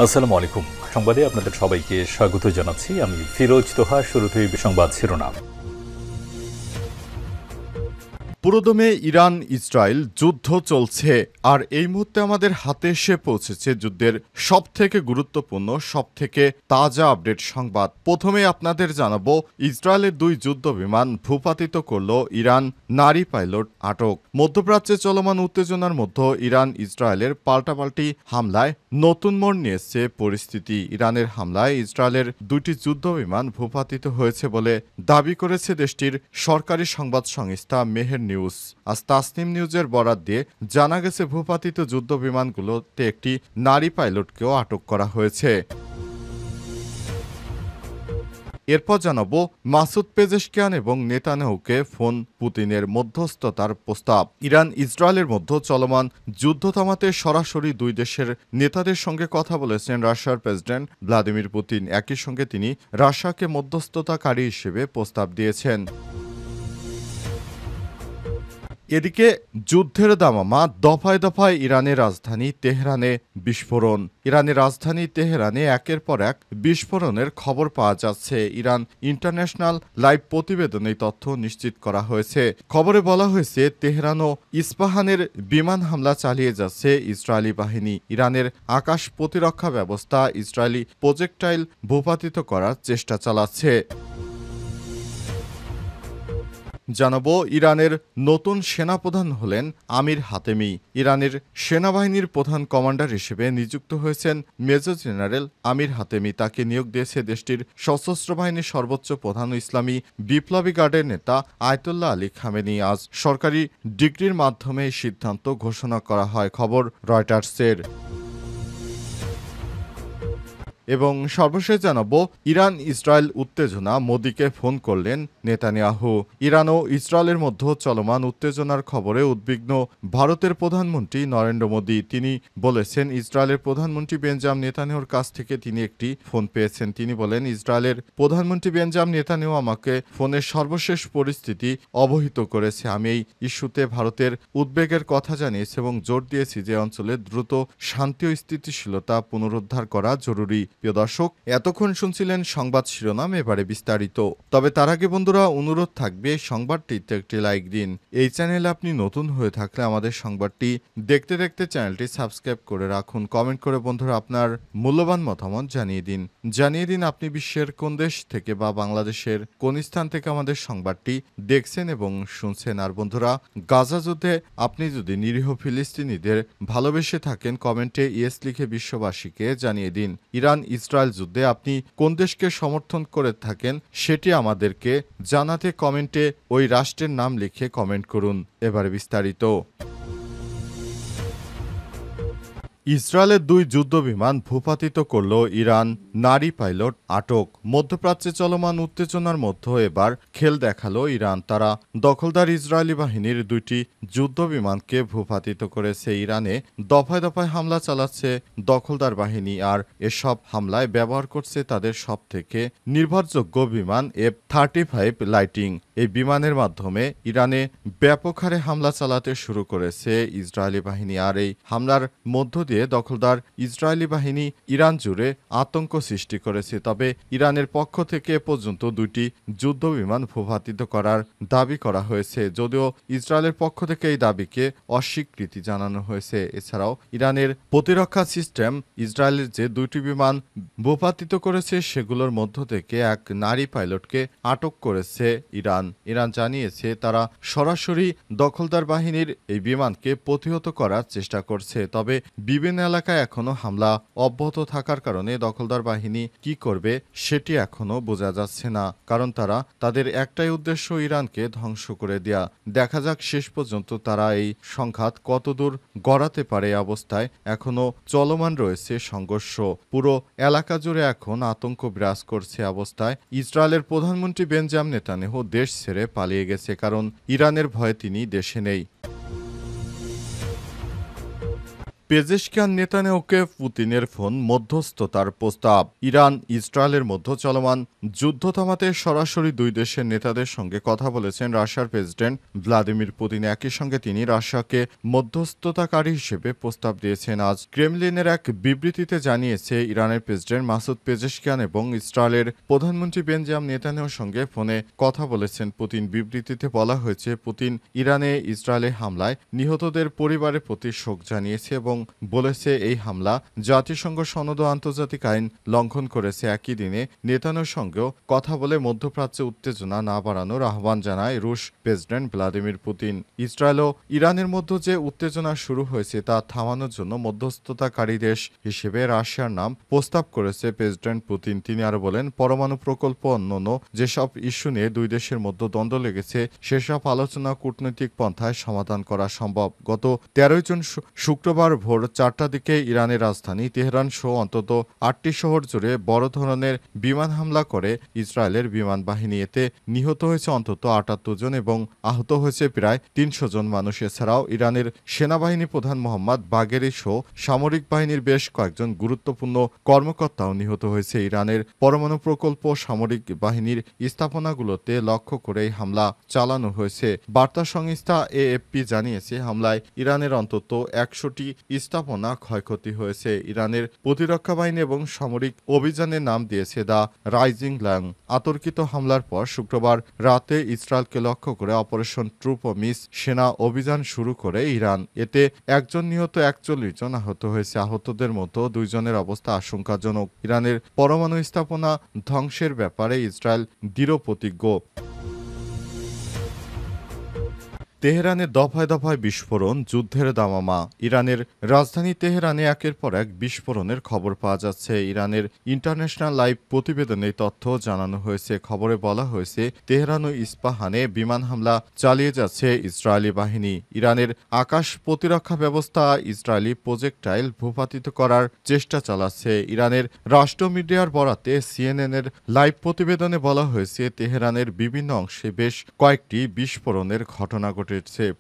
আসসালামু আলাইকুম। সংবাদে আপনাদের সবাইকে স্বাগত জানাচ্ছি। আমি ফিরোজ তোহা। শুরুতেই সংবাদ শিরোনাম। পুরোদমে ইরান ইসরায়েল যুদ্ধ চলছে, আর এই মুহূর্তে আমাদের হাতে এসে পৌঁছেছে যুদ্ধের সবথেকে গুরুত্বপূর্ণ, সবথেকে তাজা আপডেট সংবাদ। প্রথমে আপনাদের জানাবো, ইসরায়েলের 2 যুদ্ধ বিমান ভূপাতিত করল ইরান, নারী পাইলট আটক। মধ্যপ্রাচ্যে চলমান উত্তেজনার মধ্যে ইরান ইসরায়েলের পাল্টাপাল্টি হামলায় নতুন মোড় নিয়েছে পরিস্থিতি। ইরানের হামলায় ইসরায়েলের 2টি যুদ্ধ বিমান ভূপাতিত হয়েছে বলে দাবি করেছে দেশটির সরকারি সংবাদ সংস্থা মেহের নিউজ। আজ তাসনিম নিউজের বরাত দিয়ে জানা গেছে, ভূপাতিত যুদ্ধ বিমানগুলোতে একটি নারী পাইলটকেও আটক করা হয়েছে। এরপর জানাবো, মাসুদ পেজেশকিয়ান এবং নেতানিয়াহুকে ফোন, পুতিনের মধ্যস্থতার প্রস্তাব। ইরান ইসরায়েলের মধ্যে চলমান যুদ্ধ থামাতে সরাসরি 2 দেশের নেতাদের সঙ্গে কথা বলেছেন রাশিয়ার প্রেসিডেন্ট ভ্লাদিমির পুতিন। একই সঙ্গে তিনি রাশিয়াকে মধ্যস্থতাকারী হিসেবে প্রস্তাব দিয়েছেন। এদিকে যুদ্ধের দামামা, দফায় দফায় ইরানের রাজধানী তেহরানে বিস্ফোরণ। ইরানের রাজধানী তেহরানে একের পর এক বিস্ফোরণের খবর পাওয়া যাচ্ছে। ইরান ইন্টারন্যাশনাল লাইভ প্রতিবেদনে তথ্য নিশ্চিত করা হয়েছে। খবরে বলা হয়েছে, তেহরান ও ইস্পাহানের বিমান হামলা চালিয়ে যাচ্ছে ইসরায়েলি বাহিনী। ইরানের আকাশ প্রতিরক্ষা ব্যবস্থা ইসরায়েলি প্রজেক্টাইল ভূপাতিত করার চেষ্টা চালাচ্ছে। জানাবো, ইরানের নতুন সেনাপ্রধান হলেন আমির হাতেমি। ইরানের সেনাবাহিনীর প্রধান কমান্ডার হিসেবে নিযুক্ত হয়েছেন মেজর জেনারেল আমির হাতেমি। তাকে নিয়োগ দিয়েছে দেশটির সশস্ত্র বাহিনীর সর্বোচ্চ প্রধান ইসলামী বিপ্লবী গার্ডের নেতা আয়তুল্লাহ আলী খামেনি। আজ সরকারি ডিগ্রির মাধ্যমে এই সিদ্ধান্ত ঘোষণা করা হয়, খবর রয়টার্সের। এবং সর্বশেষ জানাবো, ইরান ইসরায়েল উত্তেজনা, মোদিকে ফোন করলেন নেতানিয়াহু। ইরান ও ইসরায়েলের মধ্যে চলমান উত্তেজনার খবরে উদ্বিগ্ন ভারতের প্রধানমন্ত্রী নরেন্দ্র মোদি। তিনি বলেছেন, ইসরায়েলের প্রধানমন্ত্রী বেঞ্জামিন নেতানিয়াহুর কাছ থেকে তিনি একটি ফোন পেয়েছেন। তিনি বলেন, ইসরায়েলের প্রধানমন্ত্রী বেঞ্জামিন নেতানিয়াহু আমাকে ফোনের সর্বশেষ পরিস্থিতি অবহিত করেছে। আমি এই ইস্যুতে ভারতের উদ্বেগের কথা জানিয়েছি এবং জোর দিয়েছি যে অঞ্চলে দ্রুত শান্তি ও স্থিতিশীলতা পুনরুদ্ধার করা জরুরি। প্রিয় দর্শক, এতক্ষণ শুনছিলেন সংবাদ শিরোনাম, এবারে বিস্তারিত। তবে তার আগে বন্ধুরা, অনুরোধ থাকবে সংবাদটিতে একটি লাইক দিন। এই চ্যানেলে আপনি নতুন হয়ে থাকলে আমাদের সংবাদটি দেখতে দেখতে চ্যানেলটি সাবস্ক্রাইব করে রাখুন। কমেন্ট করে বন্ধুরা আপনার মূল্যবান মতামত জানিয়ে দিন আপনি বিশ্বের কোন দেশ থেকে বা বাংলাদেশের কোন স্থান থেকে আমাদের সংবাদটি দেখছেন এবং শুনছেন। আর বন্ধুরা, গাজা যুদ্ধে আপনি যদি নিরীহ ফিলিস্তিনিদের ভালোবেসে থাকেন, কমেন্টে ইয়েস লিখে বিশ্ববাসীকে জানিয়ে দিন। ইরান ইসরায়েল যুদ্ধে আপনি কোন দেশকে সমর্থন করে থাকেন সেটি আমাদেরকে জানাতে কমেন্টে ওই রাষ্ট্রের নাম লিখে কমেন্ট করুন। এবারে বিস্তারিত। ইসরায়েলের 2 যুদ্ধ বিমান ভূপাতিত করল ইরান, নারী পাইলট আটক। মধ্যপ্রাচ্যে চলমান উত্তেজনার মধ্যে এবার খেল দেখালো ইরান। তারা দখলদার ইসরায়েলি বাহিনীর 2টি যুদ্ধ বিমানকে ভূপাতিত করেছে। ইরানে দফায় দফায় হামলা চালাচ্ছে দখলদার বাহিনী, আর এসব হামলায় ব্যবহার করছে তাদের সবথেকে নির্ভরযোগ্য বিমান F-35 লাইটিং। এই বিমানের মাধ্যমে ইরানে ব্যাপক হারে হামলা চালাতে শুরু করেছে ইসরায়েলি বাহিনী। আর এই হামলার মধ্য দিয়ে দখলদার ইসরায়েলি বাহিনী ইরান জুড়ে আতঙ্ক সৃষ্টি করেছে। তবে ইরানের পক্ষ থেকে পর্যন্ত 2টি যুদ্ধ বিমান ভূপাতিত করার দাবি করা হয়েছে, যদিও ইসরায়েলের পক্ষ থেকে এই দাবিকে অস্বীকৃতি জানানো হয়েছে। এছাড়াও ইরানের প্রতিরক্ষা সিস্টেম ইসরায়েলের যে 2টি বিমান ভূপাতিত করেছে সেগুলোর মধ্য থেকে এক নারী পাইলটকে আটক করেছে ইরান জানিয়েছে, তারা সরাসরি দখলদার বাহিনীর এই বিমানকে প্রতিহত করার চেষ্টা করছে। তবে বিভিন্ন এলাকায় এখনো হামলা অব্যাহত থাকার কারণে দখলদার বাহিনী কি করবে সেটি এখনো বোঝা যাচ্ছে না, কারণ তারা তাদের একটাই উদ্দেশ্য, ইরানকে ধ্বংস করে দেয়া। দেখা যাক শেষ পর্যন্ত তারা এই সংঘাত কতদূর গড়াতে পারে। অবস্থায় এখনো চলমান রয়েছে সংঘর্ষ, পুরো এলাকা জুড়ে এখন আতঙ্ক বিরাজ করছে। অবস্থায় ইসরায়েলের প্রধানমন্ত্রী বেঞ্জামিন নেতানিয়াহু দেশ ছেড়ে পালিয়ে গেছে, কারণ ইরানের ভয়ে তিনি দেশে নেই। পেজেশকিয়ান নেতানিয়াহুকে পুতিনের ফোন মধ্যস্থতার প্রস্তাব। ইরান ইসরায়েলের মধ্যে চলমান যুদ্ধ থামাতে সরাসরি দুই দেশের নেতাদের সঙ্গে কথা বলেছেন রাশিয়ার প্রেসিডেন্ট ভ্লাদিমির পুতিন। একই সঙ্গে তিনি রাশিয়াকে মধ্যস্থতাকারী হিসেবে প্রস্তাব দিয়েছেন। আজ ক্রেমলিনের এক বিবৃতিতে জানিয়েছে ইরানের প্রেসিডেন্ট মাসুদ পেজেশকিয়ান এবং ইসরায়েলের প্রধানমন্ত্রী বেঞ্জামিন নেতানিয়াহুর সঙ্গে ফোনে কথা বলেছেন পুতিন। বিবৃতিতে বলা হয়েছে, পুতিন ইরানে ইসরায়েলে হামলায় নিহতদের পরিবারের প্রতি শোক জানিয়েছে এবং বলেছে এই হামলা জাতিসংঘ সনদ ও আন্তর্জাতিক আইন লঙ্ঘন করেছে। একই দিনে নেতানিয়াহুর সঙ্গেও কথা বলে মধ্যপ্রাচ্যে উত্তেজনা না বাড়ানোর আহ্বান জানায় রুশ প্রেসিডেন্ট ভ্লাদিমির পুতিন। ইসরায়েল ও ইরানের মধ্যে যে উত্তেজনা শুরু হয়েছে তা থামানোর জন্য মধ্যস্থতাকারী দেশ হিসেবে রাশিয়ার নাম প্রস্তাব করেছে প্রেসিডেন্ট পুতিন। তিনি আরো বলেন, পরমাণু প্রকল্প অন্যান্য যেসব ইস্যু নিয়ে দুই দেশের মধ্যে দ্বন্দ্ব লেগেছে সেসব আলোচনা কূটনৈতিক পন্থায় সমাধান করা সম্ভব। গত 13 জুন শুক্রবার ভোর 4টার দিকে ইরানের রাজধানী তেহরান সহ অন্তত 8টি শহর জুড়ে বড় ধরনের বিমান হামলা করে ইসরায়েলের বিমান বাহিনী। এতে নিহত হয়েছে অন্তত 78 জন এবং আহত হয়েছে প্রায় 300 জন মানুষ। এছাড়াও ইরানের সেনাবাহিনী প্রধান মোহাম্মদ বাগেরি সহ সামরিক বাহিনীর বেশ কয়েকজন গুরুত্বপূর্ণ কর্মকর্তাও নিহত হয়েছে। ইরানের পরমাণু প্রকল্প সামরিক বাহিনীর স্থাপনাগুলোতে লক্ষ্য করে হামলা চালানো হয়েছে। বার্তা সংস্থা এএফপি জানিয়েছে, হামলায় ইরানের অন্তত 100টি স্থাপনা ক্ষয়ক্ষতি হয়েছে। ইরানের প্রতিরক্ষা বাহিনী এবং সামরিক অভিযানের নাম দিয়েছে দ্য রাইজিং লায়ন। অতর্কিত হামলার পর শুক্রবার রাতে ইসরায়েলকে লক্ষ্য করে অপারেশন ট্রু প্রমিস সেনা অভিযান শুরু করে ইরান। এতে একজন নিহত 41 জন আহত হয়েছে। আহতদের মধ্যে 2 জনের অবস্থা আশঙ্কাজনক। ইরানের পরমাণু স্থাপনা ধ্বংসের ব্যাপারে ইসরায়েল দৃঢ় প্রতিজ্ঞ। তেহরানে দফায় দফায় বিস্ফোরণ, যুদ্ধের দামামা। ইরানের রাজধানী তেহরানে একের পর এক বিস্ফোরণের খবর পাওয়া যাচ্ছে। ইরানের ইন্টারন্যাশনাল লাইভ প্রতিবেদনে তথ্য জানানো হয়েছে। খবরে বলা হয়েছে, তেহরান ও ইস্পাহানে বিমান হামলা চালিয়ে যাচ্ছে ইসরায়েলি বাহিনী। ইরানের আকাশ প্রতিরক্ষা ব্যবস্থা ইসরায়েলি প্রজেক্টাইল ভূপাতিত করার চেষ্টা চালাচ্ছে। ইরানের রাষ্ট্র মিডিয়ার বরাতে সিএনএনের লাইভ প্রতিবেদনে বলা হয়েছে, তেহরানের বিভিন্ন অংশে বেশ কয়েকটি বিস্ফোরণের ঘটনা ঘটেছে।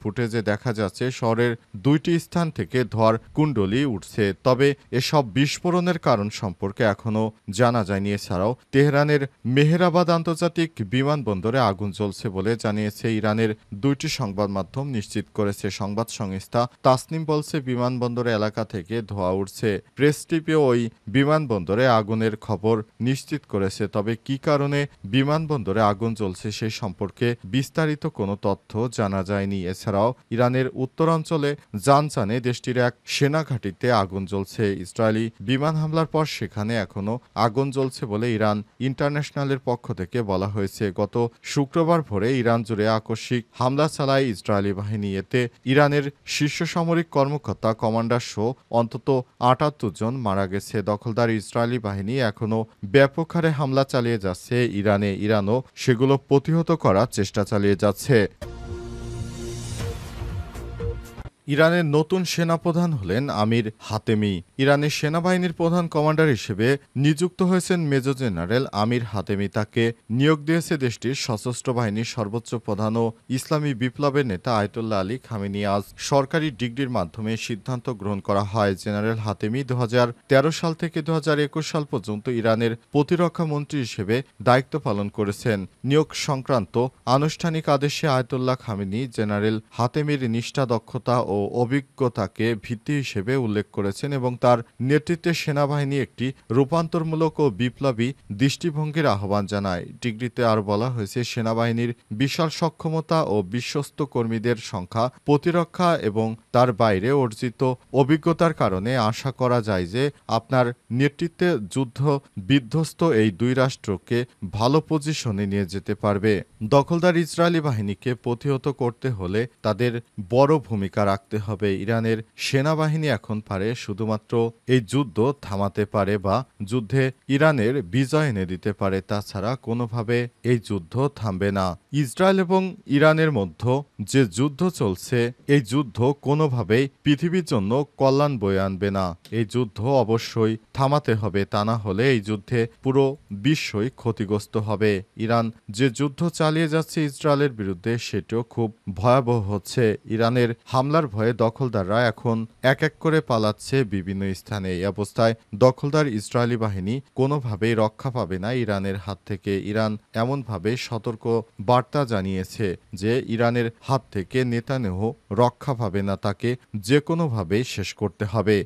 ফুটেজে দেখা যাচ্ছে শহরের 2টি স্থান থেকে ধোঁয়ার কুণ্ডলী উঠছে। তবে এসব বিস্ফোরণের কারণ সম্পর্কে এখনও জানা যায়নি। এছাড়াও তেহরানের মেহেরাবাদ আন্তর্জাতিক বিমানবন্দরে আগুন জ্বলছে বলে জানিয়েছে ইরানের 2টি সংবাদ মাধ্যম নিশ্চিত করেছে। সংবাদ সংস্থা তাসনিম বলছে, বিমানবন্দর এলাকা থেকে ধোঁয়া উঠছে। প্রেস টিভি ওই বিমানবন্দরে আগুনের খবর নিশ্চিত করেছে। তবে কী কারণে বিমানবন্দরে আগুন জ্বলছে সে সম্পর্কে বিস্তারিত কোনো তথ্য জানা যায়। এছাড়াও ইরানের উত্তরাঞ্চলে জানজানে দেশটির এক সেনা ঘাঁটিতে আগুন জ্বলছে। ইসরায়েলি বিমান হামলার পর সেখানে এখনও আগুন জ্বলছে বলে ইরান ইন্টারন্যাশনালের পক্ষ থেকে বলা হয়েছে। গত শুক্রবার ভোরে ইরান জুড়ে আকস্মিক হামলা চালায় ইসরায়েলি বাহিনী। এতে ইরানের শীর্ষ সামরিক কর্মকর্তা, কমান্ডার সহ অন্তত 78 জন মারা গেছে। দখলদার ইসরায়েলি বাহিনী এখনও ব্যাপক হারে হামলা চালিয়ে যাচ্ছে ইরানে। ইরানও সেগুলো প্রতিহত করার চেষ্টা চালিয়ে যাচ্ছে। ইরানের নতুন সেনাপ্রধান হলেন আমির হাতেমি। ইরানের সেনাবাহিনীর প্রধান কমান্ডার হিসেবে নিযুক্ত হয়েছেন মেজর জেনারেল আমির হাতেমি। তাকে নিয়োগ দিয়েছে দেশটির সশস্ত্র বাহিনীর সর্বোচ্চ প্রধান ও ইসলামী বিপ্লবের নেতা আয়াতুল্লাহ আলী খামেনি। আজ সরকারি ডিগ্রির মাধ্যমে সিদ্ধান্ত গ্রহণ করা হয়। জেনারেল হাতেমি 2013 সাল থেকে 2021 সাল পর্যন্ত ইরানের প্রতিরক্ষা মন্ত্রী হিসেবে দায়িত্ব পালন করেছেন। নিয়োগ সংক্রান্ত আনুষ্ঠানিক আদেশে আয়াতুল্লাহ খামেনি জেনারেল হাতেমির নিষ্ঠা, দক্ষতা ও অভিজ্ঞতাকে ভিত্তি হিসেবে উল্লেখ করেছেন এবং তার নেতৃত্বে সেনাবাহিনী একটি রূপান্তরমূলক ও বিপ্লবী দৃষ্টিভঙ্গির আহ্বান জানায়। ডিগ্রিতে আর বলা হয়েছে, সেনাবাহিনীর বিশাল সক্ষমতা ও বিশ্বস্ত কর্মীদের সংখ্যা, প্রতিরক্ষা এবং তার বাইরে অর্জিত অভিজ্ঞতার কারণে আশা করা যায় যে আপনার নেতৃত্বে যুদ্ধ বিধ্বস্ত এই দুই রাষ্ট্রকে ভালো পজিশনে নিয়ে যেতে পারবে। দখলদার ইসরায়েলি বাহিনীকে প্রতিহত করতে হলে তাদের বড় ভূমিকা রাখতে হবে। ইরানের সেনাবাহিনী এখন পারে শুধুমাত্র এই যুদ্ধ থামাতে পারে বা যুদ্ধে ইরানের বিজয় এনে দিতে পারে। তাছাড়া কোনোভাবে এই যুদ্ধ থামবে না। ইসরায়েল এবং ইরানের মধ্যে যে যুদ্ধ চলছে, এই যুদ্ধ কোনোভাবেই পৃথিবীর জন্য কল্যাণ বয়ে আনবে না। এই যুদ্ধ অবশ্যই থামাতে হবে, তা না হলে এই যুদ্ধে পুরো বিশ্বই ক্ষতিগ্রস্ত হবে। ইরান যে যুদ্ধ চালিয়ে যাচ্ছে ইসরায়েলের বিরুদ্ধে, সেটিও খুব ভয়াবহ হচ্ছে। ইরানের হামলার ভয়ে দখলদাররা এখন এক এক করে পালাচ্ছে বিভিন্ন স্থানে। এই অবস্থায় দখলদার ইসরায়েলি বাহিনী কোনোভাবেই রক্ষা পাবে না ইরানের হাত থেকে। ইরান এমনভাবে সতর্ক বার্তা জানিয়েছে যে ইরানের হাত থেকে নেতানিয়াহু রক্ষা পাবে না, তাকে যে কোনোভাবে শেষ করতে হবে।